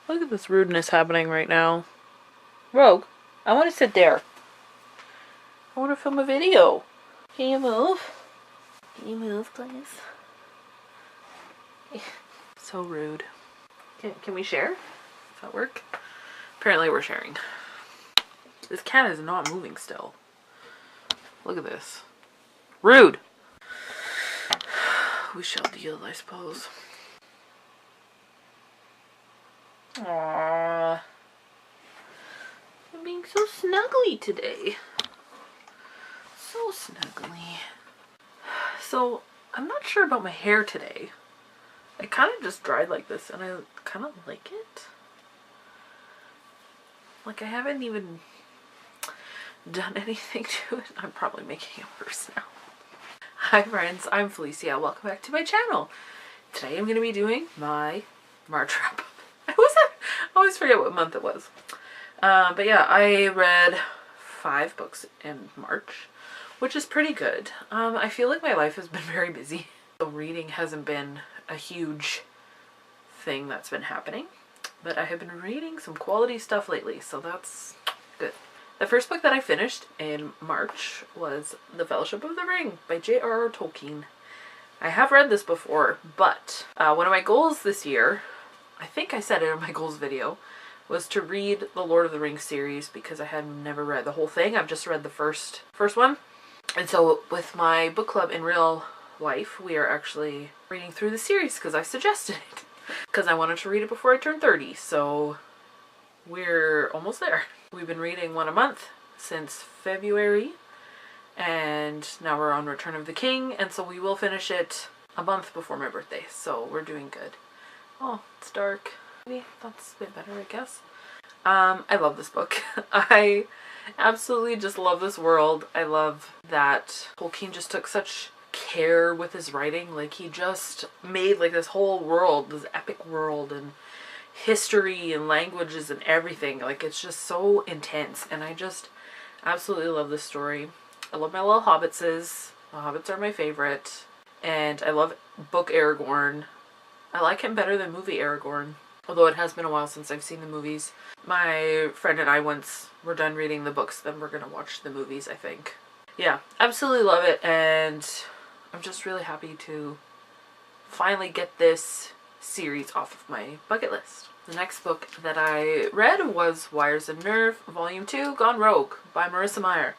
Look at this rudeness happening right now. Rogue, I want to sit there. I want to film a video. Can you move? Can you move, please? So rude. Can we share? Does that work? Apparently we're sharing. This cat is not moving still. Look at this. Rude! We shall deal, I suppose. Aww. I'm being so snuggly today. So snuggly. So, I'm not sure about my hair today. I kind of just dried like this and I kind of like it. Like, I haven't even done anything to it. I'm probably making it worse now. Hi friends, I'm Felicia. Welcome back to my channel. Today I'm going to be doing my March wrap up. I always forget what month it was. But yeah, I read 5 books in March, which is pretty good. I feel like my life has been very busy. So reading hasn't been a huge thing that's been happening. But I have been reading some quality stuff lately, so that's good. The first book that I finished in March was The Fellowship of the Ring by J.R.R. Tolkien. I have read this before, but one of my goals this year, I think I said it in my goals video, was to read the Lord of the Rings series because I had never read the whole thing. I've just read the first one. And so with my book club in real life, we are actually reading through the series because I suggested it. Because I wanted to read it before I turned 30, so we're almost there. We've been reading one a month since February, and now we're on Return of the King, and so we will finish it a month before my birthday, so we're doing good. Oh, it's dark. Maybe that's a bit better, I guess. I love this book. I absolutely just love this world. I love that Tolkien just took such care with his writing. Like, he just made like this whole world, this epic world, and history and languages and everything. Like, it's just so intense, and I just absolutely love this story. I love my little hobbitses. The hobbits are my favorite, and I love book Aragorn. I like him better than movie Aragorn, although it has been a while since I've seen the movies. My friend and I, once we're done reading the books, then we're gonna watch the movies, I think. Yeah, absolutely love it, and I'm just really happy to finally get this series off of my bucket list. The next book that I read was Wires and Nerve, Volume 2, Gone Rogue by Marissa Meyer.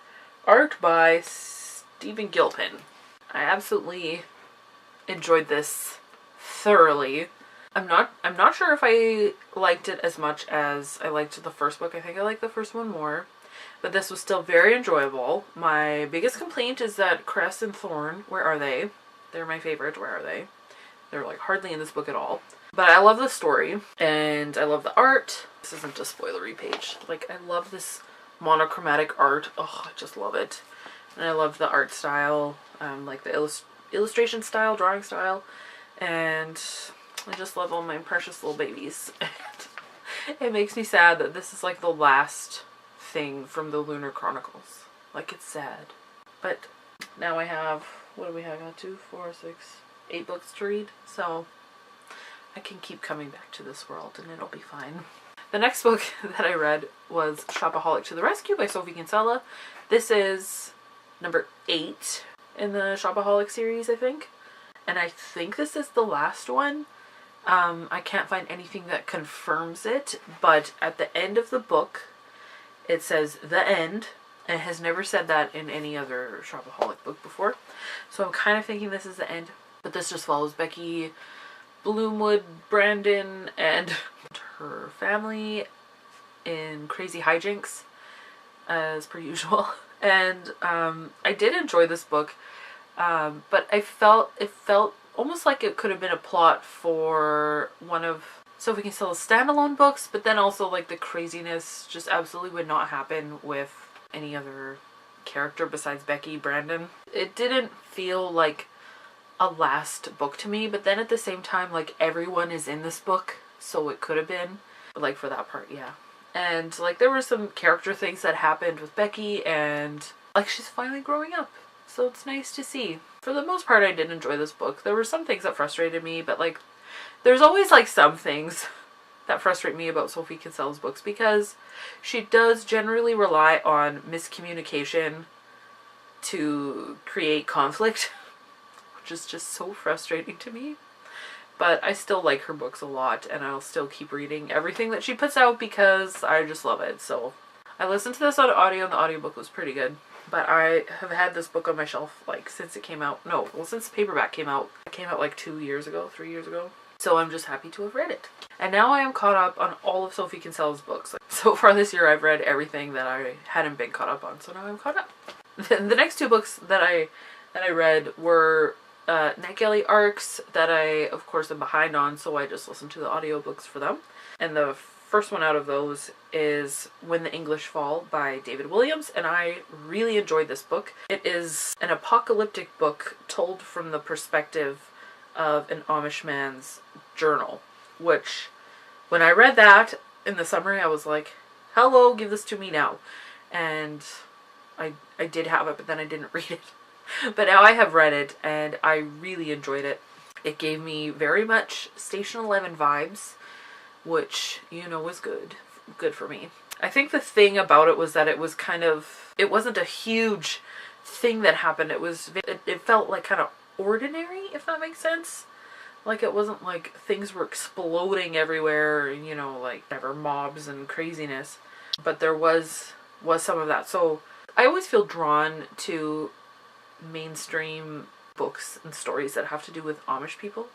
Art by Stephen Gilpin. I absolutely enjoyed this thoroughly. I'm not sure if I liked it as much as I liked the first book. I think I liked the first one more. But this was still very enjoyable. My biggest complaint is that Cress and Thorn, where are they? They're my favorite. Where are they? They're like hardly in this book at all. But I love the story, and I love the art. This isn't a spoilery page. Like, I love this monochromatic art. Oh, I just love it. And I love the art style, like the illustration style, drawing style. And I just love all my precious little babies. It makes me sad that this is like the last thing from the Lunar Chronicles. Like, it's sad. But now I have, what do we have? 2, 4, 6, 8 books to read. So I can keep coming back to this world and it'll be fine. The next book that I read was Shopaholic to the Rescue by Sophie Kinsella. This is number 8 in the Shopaholic series, I think. And I think this is the last one. I can't find anything that confirms it, but at the end of the book, it says the end. And it has never said that in any other Shopaholic book before. So I'm kind of thinking this is the end. But this just follows Becky, Bloomwood, Brandon, and her family in crazy hijinks, as per usual. And I did enjoy this book, but it felt almost like it could have been a plot for one of Sophie Kinsella's standalone books, but then also like the craziness just absolutely would not happen with any other character besides Becky, Brandon. It didn't feel like a last book to me, but then at the same time, like, everyone is in this book, so it could have been. But like, for that part, yeah. And like, there were some character things that happened with Becky, and like, she's finally growing up, so it's nice to see. For the most part, I did enjoy this book. There were some things that frustrated me, but like, there's always like some things that frustrate me about Sophie Kinsella's books, because she does generally rely on miscommunication to create conflict, which is just so frustrating to me. But I still like her books a lot, and I'll still keep reading everything that she puts out because I just love it. So I listened to this on audio, and the audiobook was pretty good. But I have had this book on my shelf like since it came out. No, well, since the paperback came out. It came out like 2 years ago, 3 years ago. So I'm just happy to have read it. And now I am caught up on all of Sophie Kinsella's books. So far this year I've read everything that I hadn't been caught up on, so now I'm caught up. The next 2 books that I read were NetGalley arcs that I, of course, am behind on, so I just listened to the audiobooks for them. And the first one out of those is When the English Fall by David Williams, and I really enjoyed this book. It is an apocalyptic book told from the perspective of an Amish man's journal, which, when I read that in the summary, I was like, hello, give this to me now. And I did have it, but then I didn't read it. But now I have read it, and I really enjoyed it. It gave me very much Station 11 vibes, which, you know, was good for me. I think the thing about it was that it was kind of, it wasn't a huge thing that happened. It felt like kind of ordinary, if that makes sense. Like, it wasn't like things were exploding everywhere, you know, like whatever, mobs and craziness. But there was some of that. So I always feel drawn to mainstream books and stories that have to do with Amish people.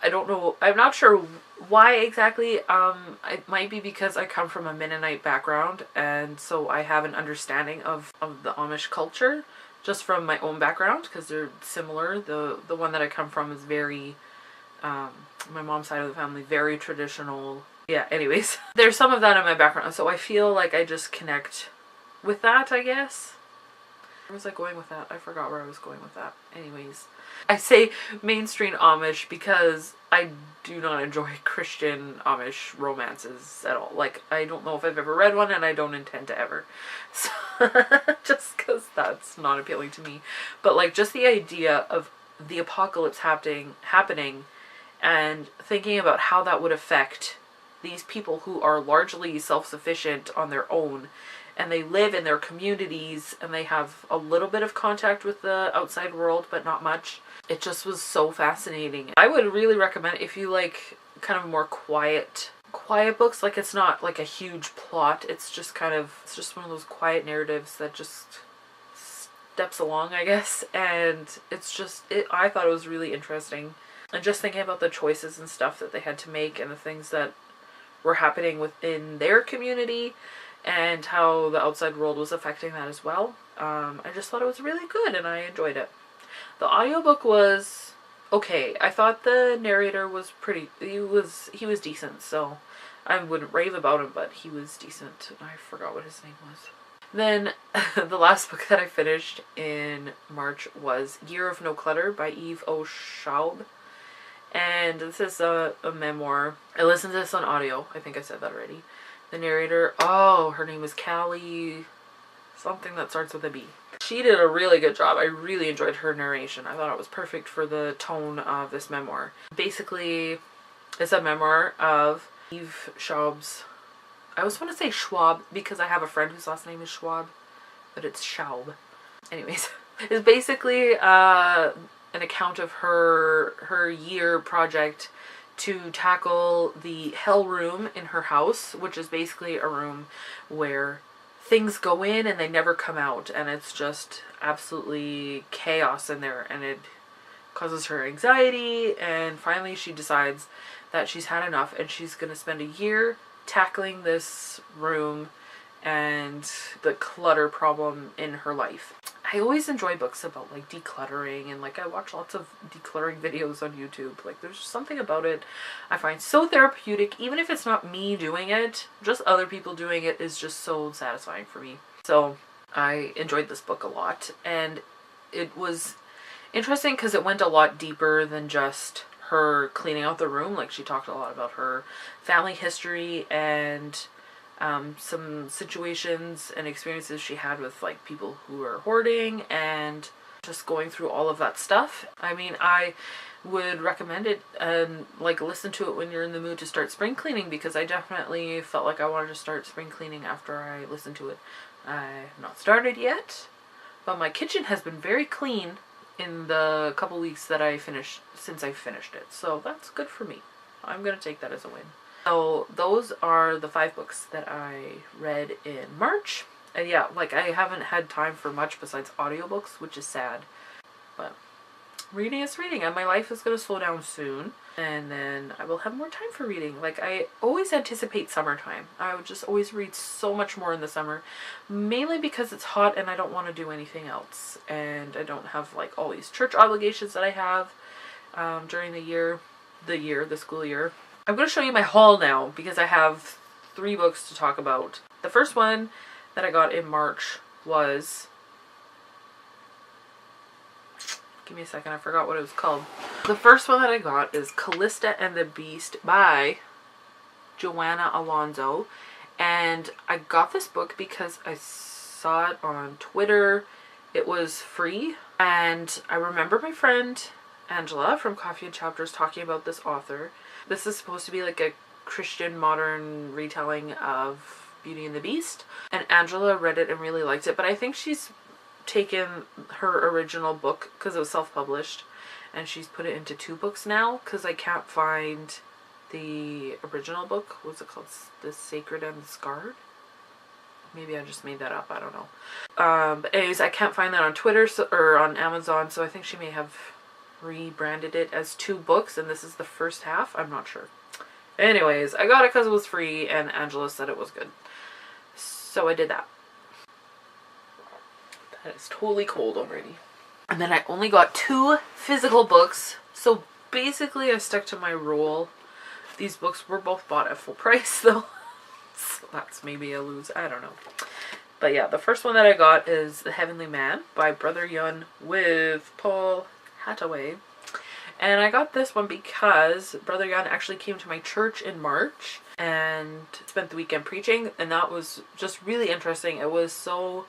I don't know, I'm not sure why exactly. It might be because I come from a Mennonite background, and so I have an understanding of the Amish culture just from my own background, because they're similar. The one that I come from is very, my mom's side of the family, very traditional. Yeah, anyways, there's some of that in my background, so I feel like I just connect with that, I guess. Where was I going with that? I forgot where I was going with that. Anyways, I say mainstream Amish because I do not enjoy Christian Amish romances at all. Like, I don't know if I've ever read one, and I don't intend to ever. So, just because that's not appealing to me. But like, just the idea of the apocalypse happening and thinking about how that would affect these people who are largely self-sufficient on their own, and they live in their communities, and they have a little bit of contact with the outside world, but not much. It just was so fascinating. I would really recommend, if you like kind of more quiet books, like it's not like a huge plot, it's just one of those quiet narratives that just steps along, I guess. And I thought it was really interesting. And just thinking about the choices and stuff that they had to make, and the things that were happening within their community, and how the outside world was affecting that as well. I just thought it was really good, and I enjoyed it. The audiobook was okay. I thought the narrator was he was decent, so I wouldn't rave about him, but he was decent. I forgot what his name was. Then the last book that I finished in March was Year of No Clutter by Eve O. Schaub. And this is a memoir. I listened to this on audio. I think I said that already. The narrator, her name is Callie, something that starts with a B. She did a really good job. I really enjoyed her narration. I thought it was perfect for the tone of this memoir. Basically, it's a memoir of Eve Schaub's, I always want to say Schwab because I have a friend whose last name is Schwab, but it's Schaub. Anyways, it's basically an account of her year project to tackle the hell room in her house, which is basically a room where things go in and they never come out, and it's just absolutely chaos in there, and it causes her anxiety. And finally she decides that she's had enough, and she's going to spend a year tackling this room and the clutter problem in her life. I always enjoy books about like decluttering, and like I watch lots of decluttering videos on YouTube. Like, there's something about it I find so therapeutic. Even if it's not me doing it, just other people doing it is just so satisfying for me. So I enjoyed this book a lot, and it was interesting because it went a lot deeper than just her cleaning out the room. Like, she talked a lot about her family history and some situations and experiences she had with like people who are hoarding, and just going through all of that stuff. I mean, I would recommend it and like listen to it when you're in the mood to start spring cleaning, because I definitely felt like I wanted to start spring cleaning after I listened to it. I've not started yet, but my kitchen has been very clean in the couple weeks that since I finished it. So that's good for me. I'm going to take that as a win. So those are the 5 books that I read in March. And yeah, like I haven't had time for much besides audiobooks, which is sad. But reading is reading, and my life is going to slow down soon. And then I will have more time for reading. Like I always anticipate summertime. I would just always read so much more in the summer. Mainly because it's hot and I don't want to do anything else. And I don't have like all these church obligations that I have during the school year. I'm going to show you my haul now because I have 3 books to talk about. The first one that I got in March was... Give me a second, I forgot what it was called. The first one that I got is Callista and the Beast by Joanna Alonso. And I got this book because I saw it on Twitter. It was free. And I remember my friend Angela from Coffee and Chapters talking about this author. This is supposed to be like a Christian modern retelling of Beauty and the Beast. And Angela read it and really liked it. But I think she's taken her original book, because it was self-published, and she's put it into 2 books now, because I can't find the original book. What's it called? The Sacred and the Scarred? Maybe I just made that up, I don't know. But anyways, I can't find that on Twitter or on Amazon, so I think she may have rebranded it as 2 books, and this is the first half. I'm not sure. Anyways, I got it because it was free, and Angela said it was good. So I did that. It's totally cold already. And then I only got 2 physical books. So basically I stuck to my rule. These books were both bought at full price though. So that's maybe a lose. I don't know. But yeah, the first one that I got is The Heavenly Man by Brother Yun with Paul Hathaway. And I got this one because Brother Yun actually came to my church in March and spent the weekend preaching. And that was just really interesting. It was so...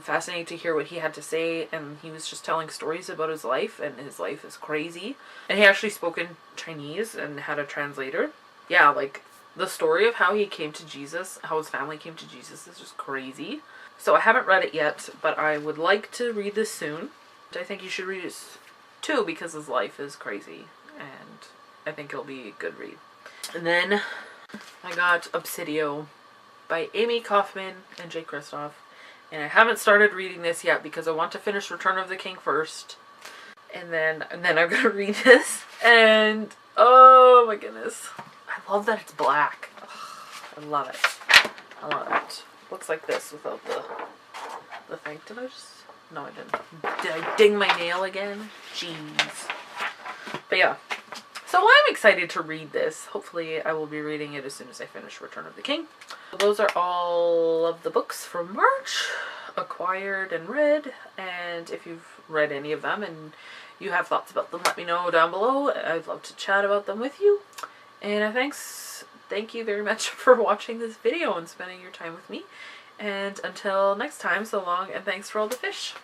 fascinating to hear what he had to say, and he was just telling stories about his life, and his life is crazy. And he actually spoke in Chinese and had a translator. Yeah, like the story of how he came to Jesus, how his family came to Jesus, is just crazy. So I haven't read it yet, but I would like to read this soon. I think you should read it too, because his life is crazy, and I think it'll be a good read. And then I got Obsidio by Amy Kaufman and Jay Kristoff. And I haven't started reading this yet because I want to finish Return of the King first. And then I'm going to read this. And, oh my goodness. I love that it's black. Ugh, I love it. I love it. Looks like this without the thing. Did I just... No, I didn't. Did I ding my nail again? Jeez. But yeah. So I'm excited to read this. Hopefully I will be reading it as soon as I finish Return of the King. So those are all of the books from March, acquired and read. And if you've read any of them and you have thoughts about them, let me know down below. I'd love to chat about them with you. And thank you very much for watching this video and spending your time with me. And until next time, so long, and thanks for all the fish.